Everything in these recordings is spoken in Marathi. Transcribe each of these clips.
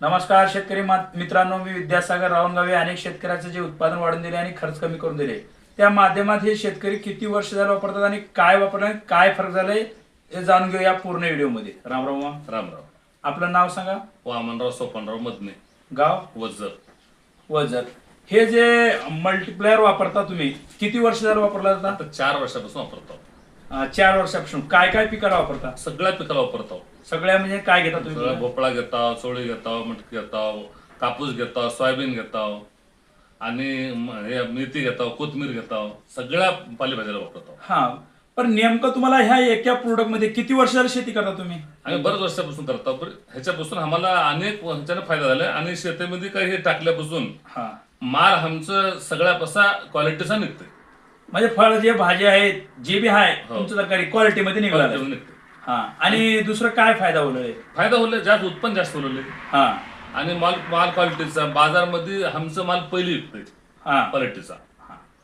नमस्कार शेतकरी मित्रांनो, मी विद्यासागर रावणगावे. अनेक शेतकऱ्याचं जे उत्पादन वाढून दिले आणि खर्च कमी करून दिले, त्या माध्यमात हे शेतकरी किती वर्ष झालं वापरतात आणि काय वापरलं, काय फरक झालाय हे जाणून घेऊया पूर्ण व्हिडिओमध्ये. रामराव मामा. रामराव. आपलं नाव सांगा. वामनराव सोपनराव मधने, गाव वजर. वजर. हे जे मल्टीप्लायर वापरता तुम्ही, किती वर्ष झालं वापरला जाता? आता 4 वर्षापासून वापरतो. 4 वर्षापासून. काय काय पिकाला वापरता? सगळ्या पिकाला वापरतो. सगळ्या म्हणजे काय घेता सगळ्या तुम्ही? भोपळा घेताव, चवळी घेताव, मटकी घेताव, कापूस घेताव, सोयाबीन घेताव आणि हे मेथी घेताव, कोथमीर घेताव, सगळ्या पालेभाज्याला वापरतो. हा, पण नेमकं तुम्हाला ह्या एका प्रोडक्ट मध्ये किती वर्ष झालं शेती करता तुम्ही? आम्ही बऱ्याच वर्षापासून करतो. पण ह्याच्यापासून आम्हाला अनेक ह्याच्यानं फायदा झाला आणि शेतीमध्ये काही हे टाकल्यापासून हा, माल आमचं सगळ्या कसा क्वालिटीचा निघतोय. म्हणजे फळ जे भाजी आहेत जे बी आहे हो. तुमचं तरकारी क्वालिटी मध्ये निघाला. क्वालिटीमध्ये निघतोय. हा, आणि दुसरं काय फायदा होईल? फायदा होले, जास्त उत्पन्न जास्त होले हा आणि माल माल क्वालिटीचा बाजारमध्ये आमचं माल पहिली विकतोय हा क्वालिटीचा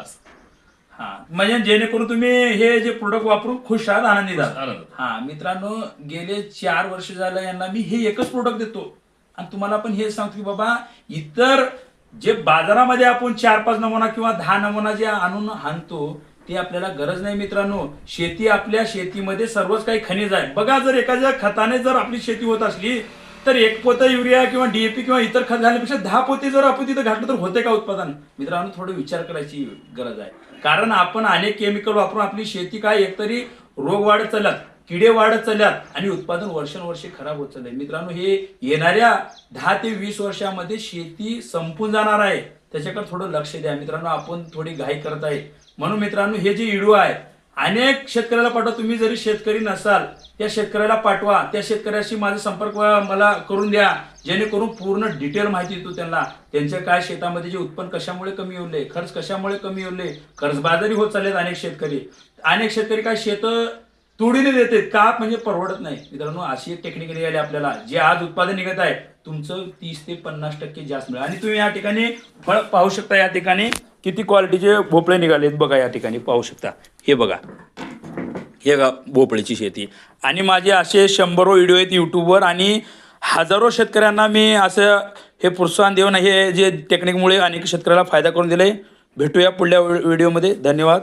असं. हा, म्हणजे जेणेकरून तुम्ही हे जे प्रोडक्ट वापरून खुश आहात, आनंदी आहात. आनंद. हा मित्रांनो, गेले 4 वर्ष झालं यांना मी हे एकच प्रोडक्ट देतो आणि तुम्हाला पण हे सांगतो की बाबा, इतर जे बाजारामध्ये आपण 4-5 नमुना किंवा 10 नमुना जे आणून आणतो ते आपल्याला गरज नाही मित्रांनो. शेती, आपल्या शेतीमध्ये सर्वच काही खनिज आहे. बघा, जर एखाद्या खताने जर आपली शेती होत असली तर 1 पोतं युरिया किंवा डीएपी किंवा इतर खत घालण्यापेक्षा 10 पोते जर आपण तिथं घातलं तर होते का उत्पादन? मित्रांनो, थोडं विचार करायची गरज आहे. कारण आपण अनेक केमिकल वापरून आपली शेती काय एकतरी रोग वाढत चालल्यात, किडे वाढत चालल्यात आणि उत्पादन वर्षानुवर्षे खराब होत चाललंय. मित्रांनो, हे येणाऱ्या 10 ते 20 वर्षामध्ये शेती संपून जाणार आहे. त्याच्याकडे थोडं लक्ष द्या मित्रांनो. आपण थोडी घाई करत आहे. म्हणून मित्रांनो, हे जे व्हिडिओ आहे अनेक शेतकऱ्याला पाठवा. तुम्ही जरी शेतकरी नसाल, त्या शेतकऱ्याला पाठवा. त्या शेतकऱ्याशी माझा संपर्क मला करून द्या, जेणेकरून पूर्ण डिटेल माहिती देतो त्यांना. त्यांच्या काय शेतामध्ये जे उत्पन्न कशामुळे कमी होले, खर्च कशामुळे कमी होले, कर्जबाजारी होत चाललेत अनेक शेतकरी काय शेत तोडीने देते का, म्हणजे परवडत नाही. मित्रांनो, अशी एक टेक्निक निघाली आपल्याला, जे आज उत्पादन निघत आहे तुमचं 30 ते 50% जास्त मिळेल. आणि तुम्ही या ठिकाणी फळ पाहू शकता. या ठिकाणी किती क्वालिटीचे भोपळे निघालेत बघा. या ठिकाणी पाहू शकता. हे बघा, हे भोपळीची शेती. आणि माझे असे 100 व्हिडिओ आहेत यूट्यूबवर आणि हजारो शेतकऱ्यांना मी असं हे प्रोत्साहन देऊन हे जे टेक्निकमुळे अनेक शेतकऱ्याला फायदा करून दिले. भेटूया पुढल्या व्हिडिओमध्ये. धन्यवाद.